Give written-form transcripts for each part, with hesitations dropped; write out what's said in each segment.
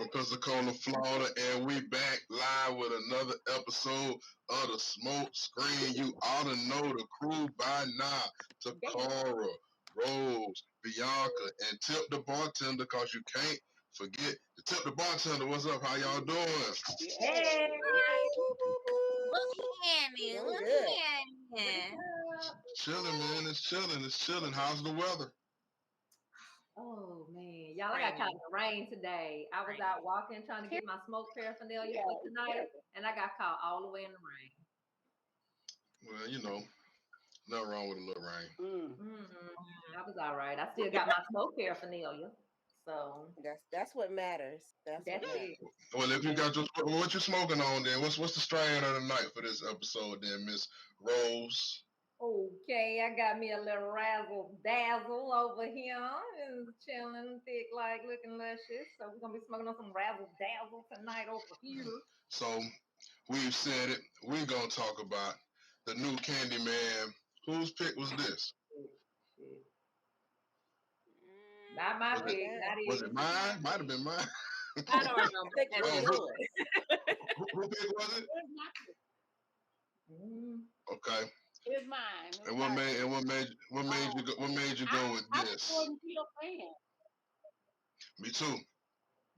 from Pensacola, Florida, and we back live with another episode of the Smoke Screen. You ought to know the crew by now. Takara, Rose, Bianca, and Tip the bartender, because you can't forget to tip the bartender. What's up? How y'all doing? Hey! Look Good. Chilling, man. It's chilling. It's chilling. How's the weather? Oh man, y'all! I got caught in the rain today. I was out walking, trying to get my smoke paraphernalia for tonight, and I got caught all the way in the rain. Well, you know, nothing wrong with a little rain. I was all right. I still got my smoke paraphernalia, so that's what matters. That's what matters. Well, if you got what you smoking on, then what's the strain of the night for this episode, then, Miss Rose? Okay, I got me a little razzle dazzle over here and chilling, thick, like looking luscious. So we're gonna be smoking on some razzle dazzle tonight over here. So we've said it. We're gonna talk about the new Candyman. Whose pick was this? Not my pick. Was it mine? Might have been mine. I don't remember. Who pick was it? Okay. It was mine. And what made you go with this? I'm a Jordan Peele fan. Me too.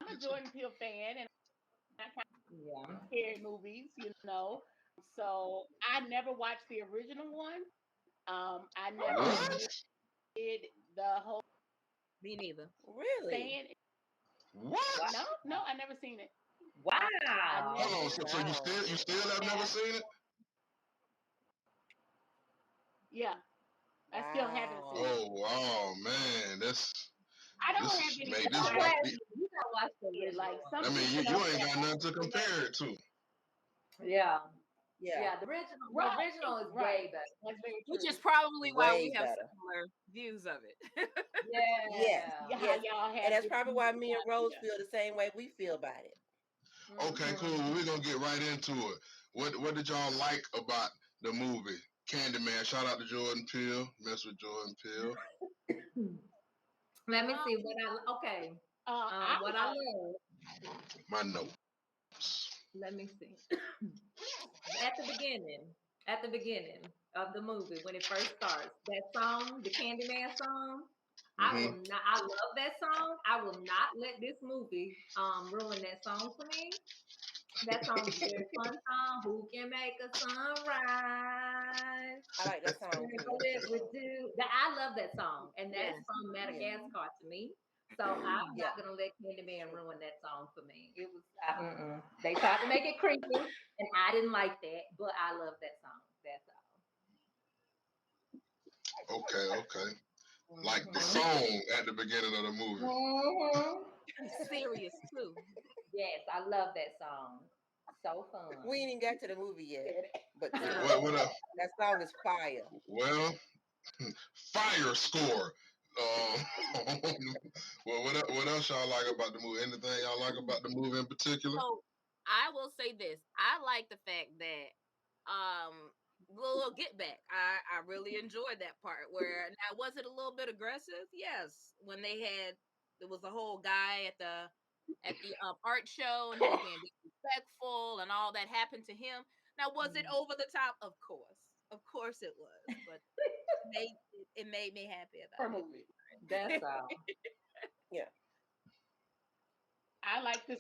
I'm a Jordan Peele fan, and I kind of scary movies, you know. So I never watched the original one. I never did the whole. Me neither. Really? What? No, I never seen it. Wow. Hold on. So you still have never seen it? Yeah, I still haven't seen it. Oh wow, man, I don't have any. You gotta watch the like. I mean, you ain't got nothing to compare it to. Yeah. The original is way better. That's very true. Which is probably why we have similar views of it. Yes. And that's probably why me and Rose feel the same way we feel about it. Okay, cool. Well, we're gonna get right into it. What did y'all like about the movie Candyman? Shout out to Jordan Peele. Mess with Jordan Peele. Let me see what I love. My notes. Let me see. At the beginning of the movie, when it first starts, that song, the Candyman song, I love that song. I will not let this movie ruin that song for me. That song is a very fun song. Who can make a sunrise? I like that song too. I love that song, and that's from Madagascar to me. So I'm not gonna let Candyman ruin that song for me. It was they tried to make it creepy, and I didn't like that, but I love that song. That's all. Okay. Like the song at the beginning of the movie. Serious too. Yes, I love that song. So fun. We ain't even got to the movie yet, but what that song is fire. Well, fire score. Well, what else y'all like about the movie? Anything y'all like about the movie in particular? So I will say this: I like the fact that little get back. I really enjoyed that part. Where now was it a little bit aggressive? Yes, when there was a whole guy at the art show and he was being disrespectful and all that happened to him. Now was it over the top? Of course it was, but it made me happy about it. That's all. Yeah. I like the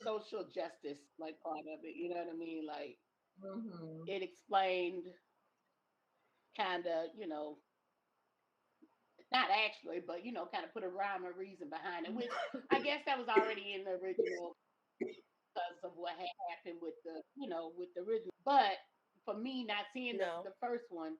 social justice like part of it. You know what I mean? Like it explained kind of, you know, not actually, but you know, kind of put a rhyme or reason behind it, which I guess that was already in the original because of what had happened with the original. But for me, not seeing the first one,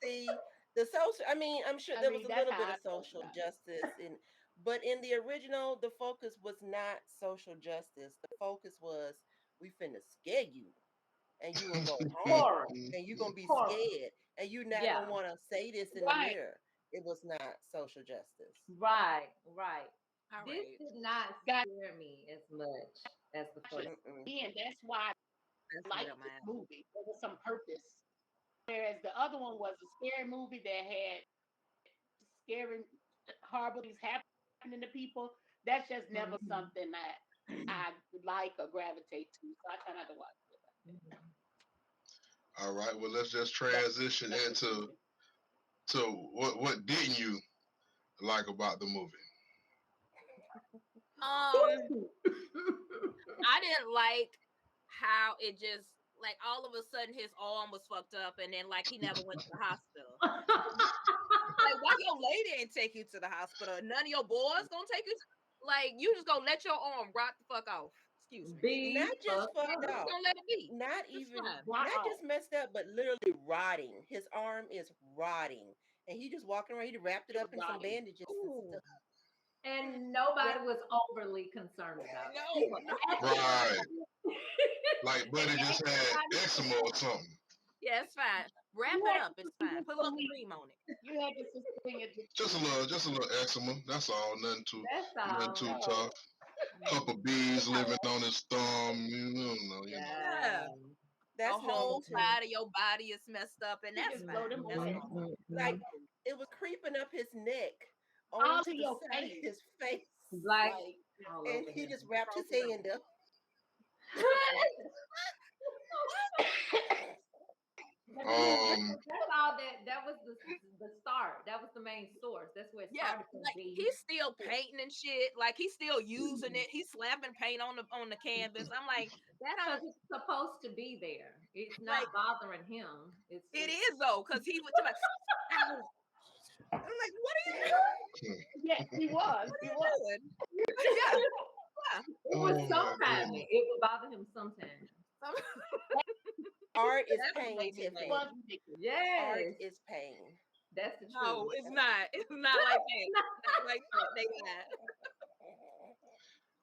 See, the social, I'm sure there was a little bit of social justice but in the original, the focus was not social justice. The focus was, we finna scare you and you gonna go home and you're gonna be scared and you're not gonna want to say this in the mirror. It was not social justice. Right. This did not scare me as much as the first. And that's why I like this movie. There was some purpose. Whereas the other one was a scary movie that had scary, horrible things happening to people, that's just never something that I like or gravitate to. So I try not to watch it. All right, well, let's just transition into what didn't you like about the movie? I didn't like how it just like all of a sudden his arm was fucked up and then like he never went to the hospital. Like, why your lady ain't take you to the hospital? None of your boys gonna take you like you just gonna let your arm rot the fuck off. Excuse me. Not just fucked Just up. gonna let it be. Not It's even fine. not just messed up, but literally rotting. His arm is rotting. And he just walking around, he wrapped it up in some bandages and stuff. And nobody was overly concerned about it. No. Right. Like Buddy just had eczema or something. Yeah, it's fine. Wrap it up. It's fine. Put a little cream on it. You had to sustain it. Just a little eczema. That's all. Nothing too tough. Couple bees living on his thumb. You know. Yeah. That's the whole side of your body is messed up, and that's fine. Like it was creeping up his neck onto your face. His face. Like and he just wrapped his hand up. That's all that was the start. That was the main source. That's where it started from. Like, he's still painting and shit. Like he's still using it. He's slapping paint on the canvas. I'm like, that it's supposed to be there. It's not like, bothering him. It is though, because he was like, I'm like, what are you doing? Yeah, he was. He was. Yeah. It was sometimes. It would bother him sometimes. Art is pain, Tiffany. Yes. Art is pain. That's the truth. No, it's not. It's not like that. Not like that. They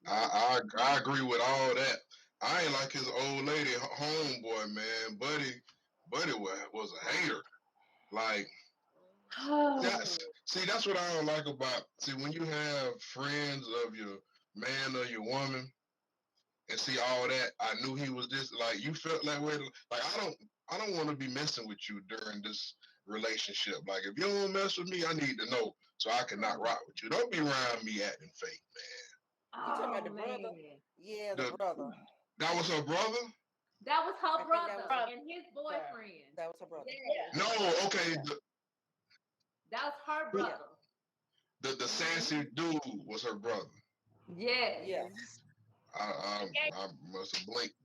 got. I agree with all that. I ain't like his old lady homeboy, man. Buddy was a hater. Like, that's what I don't like about. See, when you have friends of your man or your woman, and see all that, I knew he was just like you felt that way. Like I don't want to be messing with you during this relationship. Like if you don't mess with me, I need to know so I cannot rock with you. Don't be around me acting fake, man. You talking about the brother? Yeah, the brother. That was her brother? That was her brother and his boyfriend. That was her brother. Yeah. No, okay. That was her brother. The sassy dude was her brother. Yes. I must have blinked.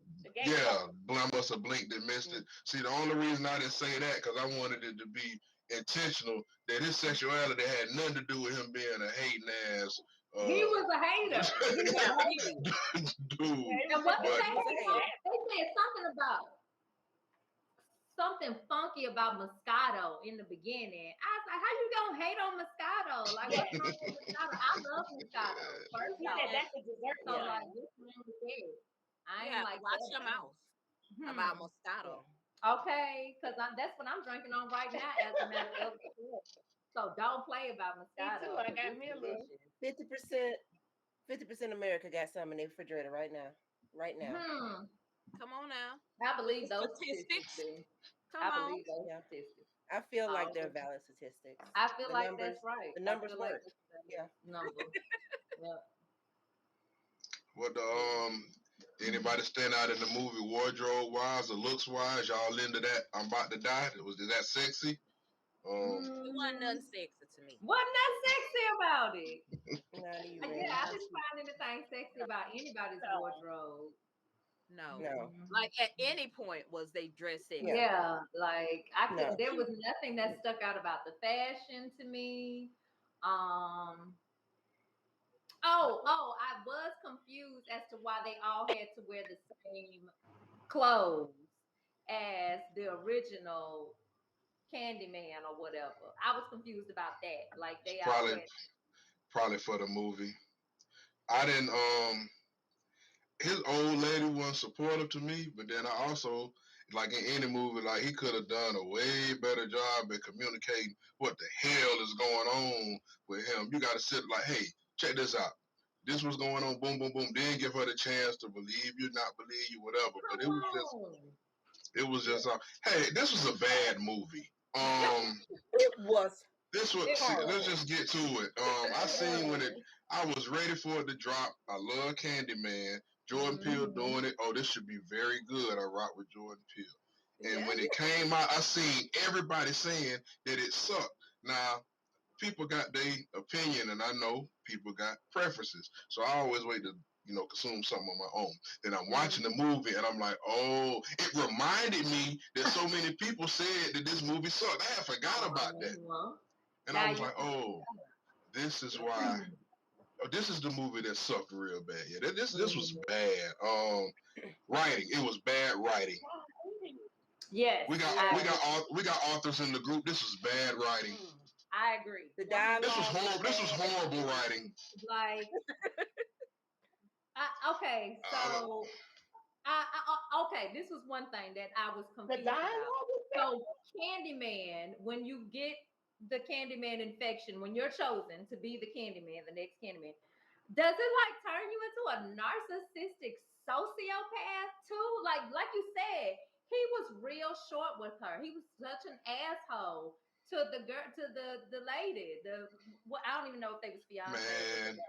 Yeah, I must have blinked and missed it. See, the only reason I didn't say that because I wanted it to be intentional. That his sexuality had nothing to do with him being a hating ass. He was a hater. Dude. And what did they say? They said something funky about Moscato in the beginning. I was like, how you gonna hate on Moscato? Like, what's wrong with Moscato? I love Moscato. First, he said that's a dessert. So, like, what's wrong with that? I ain't like, watch your mouth about Moscato. Okay, because that's what I'm drinking on right now as a matter of fact. So don't play about Moscato. I got me a little. 50% America got some in their refrigerator right now. Right now. Come on now. I believe those statistics. I believe those statistics. I feel like they're valid statistics. I feel like that's right. The numbers work. Numbers. Yeah. What anybody stand out in the movie wardrobe wise or looks wise? Y'all into that? I'm about to die. Is that sexy? It wasn't nothing sexy to me. Wasn't that sexy about it? Yeah, I didn't find anything sexy about anybody's wardrobe. No. Like at any point was they dressing? Yeah, like there was nothing that stuck out about the fashion to me. I was confused as to why they all had to wear the same clothes as the original Candyman or whatever. I was confused about that. Like they probably for the movie. I didn't his old lady wasn't supportive to me, but then I also, like in any movie, like he could have done a way better job at communicating what the hell is going on with him. You got to sit like, hey, check this out. This was going on, boom, boom, boom. Then give her the chance to believe you, not believe you, whatever. But it was just, hey, this was a bad movie. It was Let's just get to it. I seen I was ready for it to drop. I love Candyman. Jordan Peele doing it. Oh, this should be very good. I rock with Jordan Peele. And when it came out, I seen everybody saying that it sucked. Now, people got their opinion, and I know people got preferences. So I always wait to consume something on my own. Then I'm watching the movie, and I'm like, oh, it reminded me that so many people said that this movie sucked. I had forgot about that. And I was like, oh, this is why. Oh, this is the movie that sucked real bad. Yeah, this was bad. Writing, it was bad writing. Yes, we got authors in the group. This was bad writing. I agree. The dialogue. This was horrible. This was horrible writing. Like, okay, so. Okay, this was one thing that I was confused about. So, Candyman, when you get the Candyman infection, when you're chosen to be the Candyman, the next Candyman, does it like turn you into a narcissistic sociopath too? Like you said, he was real short with her. He was such an asshole to the girl, to the lady. I don't even know if they was fiancés. Man.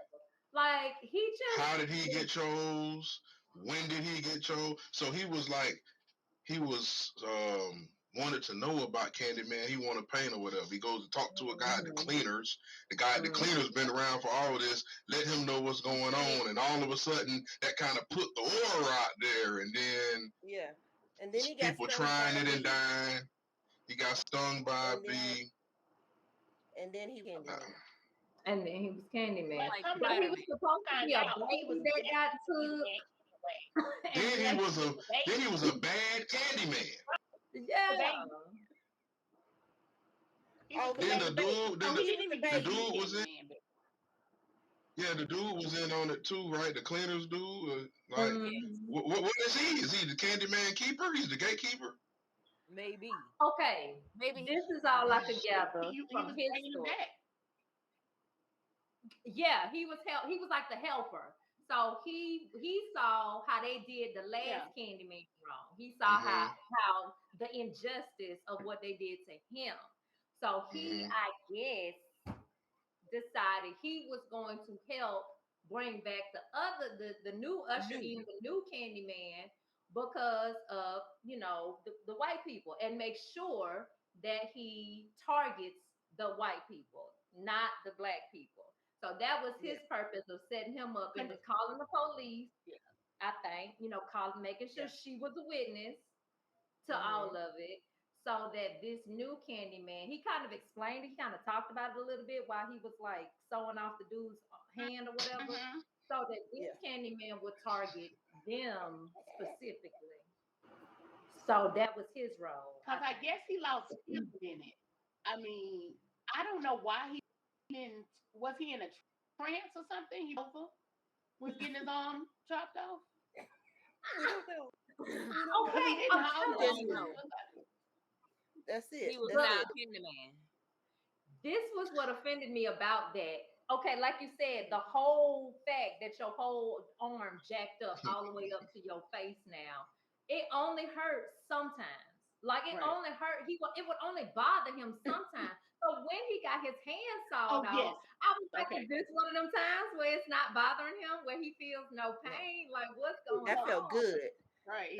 Like, he just... How did he get chose? When did he get chose? So he was wanted to know about Candyman. He wanted to paint or whatever. He goes to talk to a guy at the cleaners. The guy at the cleaners been around for all of this. Let him know what's going on. And all of a sudden, that kind of put the aura out there. And then... Yeah. And then he got people trying it and dying. He got stung by a bee. And then he came down. And then he was Candyman. But he was supposed to be a baby that got to... Then he was a bad Candyman. Yeah. Then the dude was in. Yeah, the dude was in on it too, right? The cleaners dude. What is he? Is he the Candyman keeper? He's the gatekeeper. Maybe. Okay. Maybe this is all I could gather from his story. Yeah, he was like the helper. So he saw how they did the last Candyman wrong. He saw how the injustice of what they did to him. So he, I guess, decided he was going to help bring back the new usher in, the new Candyman, because of the white people, and make sure that he targets the white people, not the black people. So that was his purpose of setting him up and calling the police. I think, making sure she was a witness to all of it, so that this new Candyman, he kind of explained it, he kind of talked about it a little bit while he was like sewing off the dude's hand or whatever, so that this Candyman would target them specifically. So that was his role. Because I guess he lost in it. I mean, I don't know why he didn't. Was he in a trance or something? He was getting his arm chopped off. Okay, that's it. He was not Candyman. This was what offended me about that. Okay, like you said, the whole fact that your whole arm jacked up all the way up to your face now, it only hurts sometimes. Like, it only hurt. It would only bother him sometimes. So when he got his hand sawed off, I was like, is this one of them times where it's not bothering him, where he feels no pain? Like, what's going on? That felt good. Right.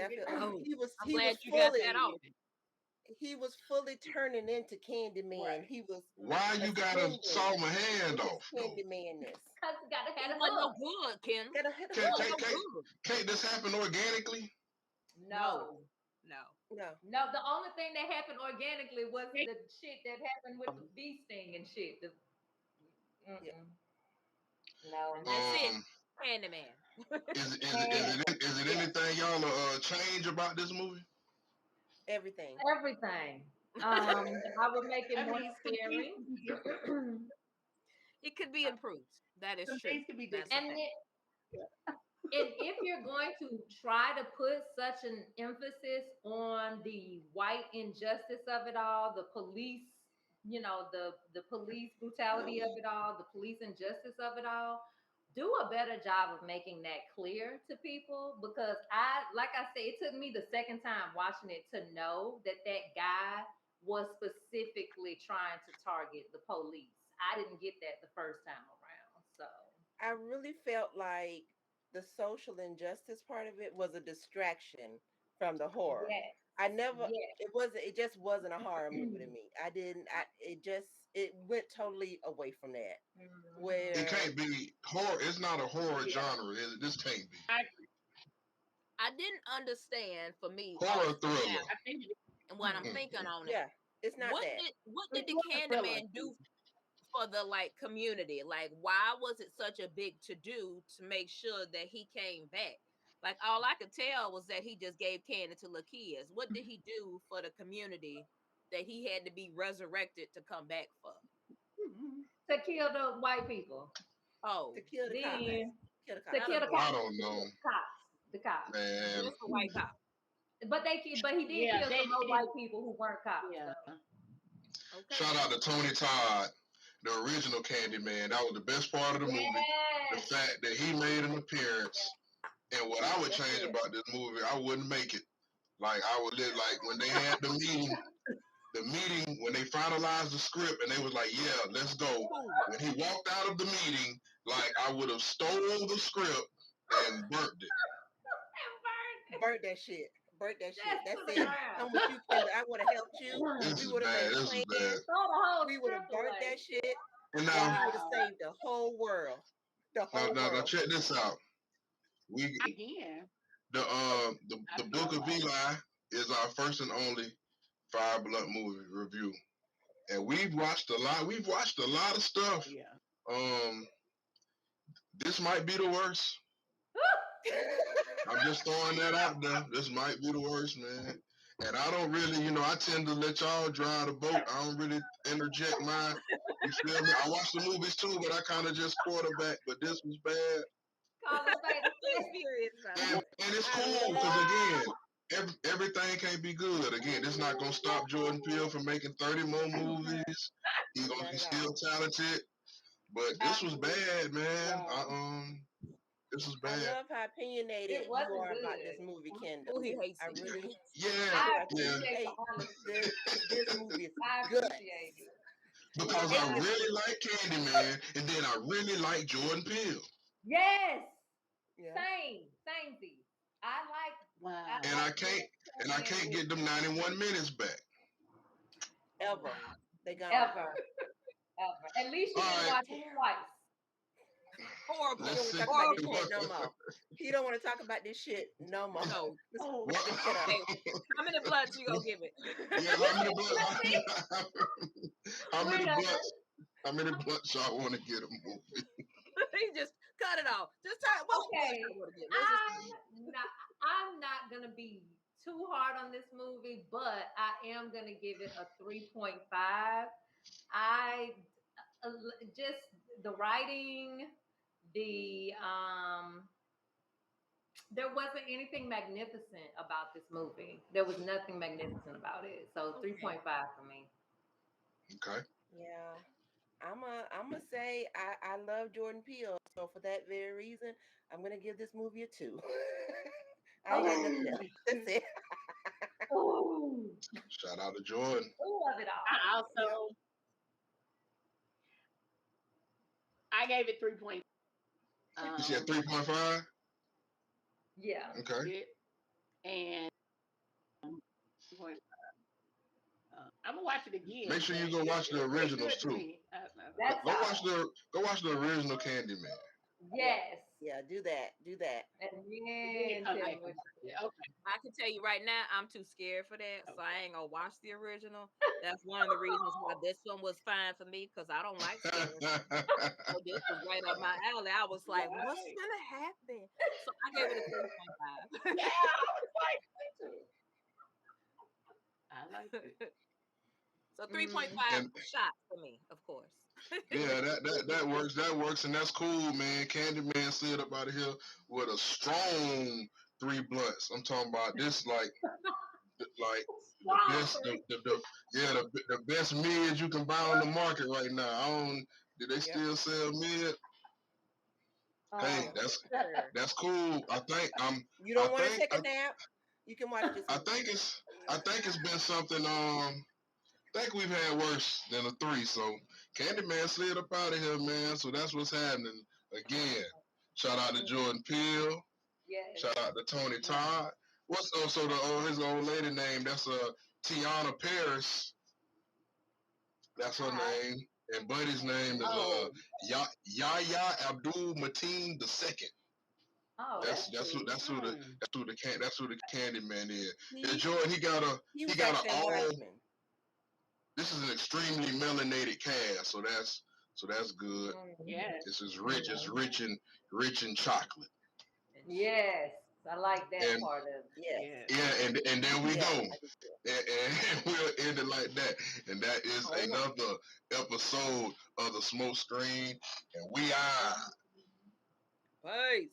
He was fully turning into Candyman. Right. He was. Why you gotta saw my hand off? Candyman-ness. Because you gotta have it. No good, Kim. Can't this happen organically? No. The only thing that happened organically was the shit that happened with the bee sting and shit. No. That's it. Candyman. Is it anything y'all change about this movie? Everything. I would make it more scary. It could be improved. That is true. And if you're going to try to put such an emphasis on the white injustice of it all, the police, the police brutality of it all, the police injustice of it all, do a better job of making that clear to people. Because like I said, it took me the second time watching it to know that guy was specifically trying to target the police. I didn't get that the first time around. So I really felt like the social injustice part of it was a distraction from the horror. yes, I never yes. it just wasn't a horror movie to me. It went totally away from that. Mhm. It Where can't be horror. It's not a horror Yeah. genre. This can't be I didn't understand for me horror also thriller. I think and when I'm Mm-mm. thinking on it, yeah, it's not that. what did it the was a thriller. Candyman do for the like community? Like, why was it such a big to do to make sure that he came back? Like, all I could tell was that he just gave candy to the kids. What did he do for the community that he had to be resurrected to come back for? To kill the white people. Oh, To kill the cops. Then Kill the to cops. kill the I cops. don't know, The cops. man. just the white cop. But he did Yeah, kill they some more did. white people who weren't cops. Yeah. So. Okay. Shout out to Tony Todd, the original Candyman. That was the best part of the movie. The Yes. fact that he made an appearance. And what I would That's change it. about this movie, I wouldn't make it. Like I would live like when they had the meeting when they finalized the script and they was like, yeah, let's go. When he walked out of the meeting, like I would have stole the script and burnt it. Burnt that shit. Burnt that shit. Yes, That's to the it. ground. I'm with you, Kelly. I would have helped you. This We is would have bad. made This is bad. plans. Throw the whole We would have script burnt away. that shit. And We now, would have saved the whole world. The whole now world. check this out. We Again. the Book of Eli is our first and only Fire Blunt movie review, and we've watched a lot. We've watched a lot of stuff. Yeah. This might be the worst. I'm just throwing that out there. This might be the worst, man. And I don't really, I tend to let y'all drive the boat. I don't really interject mine. You feel me? I watch the movies too, but I kind of just quarterback. But this was bad. Call it fate. And it's cool because again, everything can't be good. Again, it's not gonna stop Jordan Peele from making 30 more movies. He's gonna be still talented. But this was bad, man. Wow. This was I bad. love how opinionated you are about this movie, Kendall. Oh, he hates I it. really I Yeah. appreciate the honesty. this movie is I good. appreciate it. Because I really like Candyman, and then I really like Jordan Peele. Yes. Yeah. Same Z. I like. Wow. And I can't get them 91 minutes back. Ever. They gone. Ever. At least you can watch it twice. Horrible. Let's He don't want to talk about this shit no more. He don't want to talk about this shit no more. No. Oh. How many bloods you gonna give it? Yeah, how many blunts y'all want to get a movie? He just cut it off. Just tell okay. I'm not gonna be too hard on this movie, but I am gonna give it a 3.5. I just the writing, there wasn't anything magnificent about this movie. There was nothing magnificent about it. So 3.5 for me. Okay. Yeah. I'm gonna say I love Jordan Peele, so for that very reason, I'm gonna give this movie a 2. I ain't got nothing else. That's it. Shout out to Jordan. Love it all. I gave it 3.5. You said 3.5? Yeah. Okay. And I'm gonna watch it again. Make sure you go watch the originals too. Go watch the original Candyman. Yes. Yeah, do that. And then okay. I can tell you right now, I'm too scared for that, so I ain't gonna watch the original. That's one of the reasons why this one was fine for me, because I don't like scary. So this was right up my alley. I was like, what's gonna happen? So I gave it a 3.5. Yeah, I like it. So 3.5 shot for me, of course. Yeah, that works. That works, and that's cool, man. Candyman slid up out of here with a strong 3 blunts. I'm talking about this, like the best, the best mid you can buy on the market right now. Do they still sell mid? Hey, that's cool. You don't want to take a nap? You can watch this. I think it's been something. think we've had worse than a 3. So Candyman slid up out of here, man. So that's what's happening again. Shout out to Jordan Peele. Yes. Shout out to Tony Todd. What's also his old lady name? That's Tiana Paris. That's her name. And Buddy's name is Yahya Abdul Mateen II. Oh, that's who the Candyman is. And Jordan, he got a all. This is an extremely melanated cast, so that's good. Yeah, This is rich. It's rich in chocolate. Yes, I like that part of it. Yeah, and there we go. And we'll end it like that. And that is another episode of the Smoke Screen. And we are. Peace.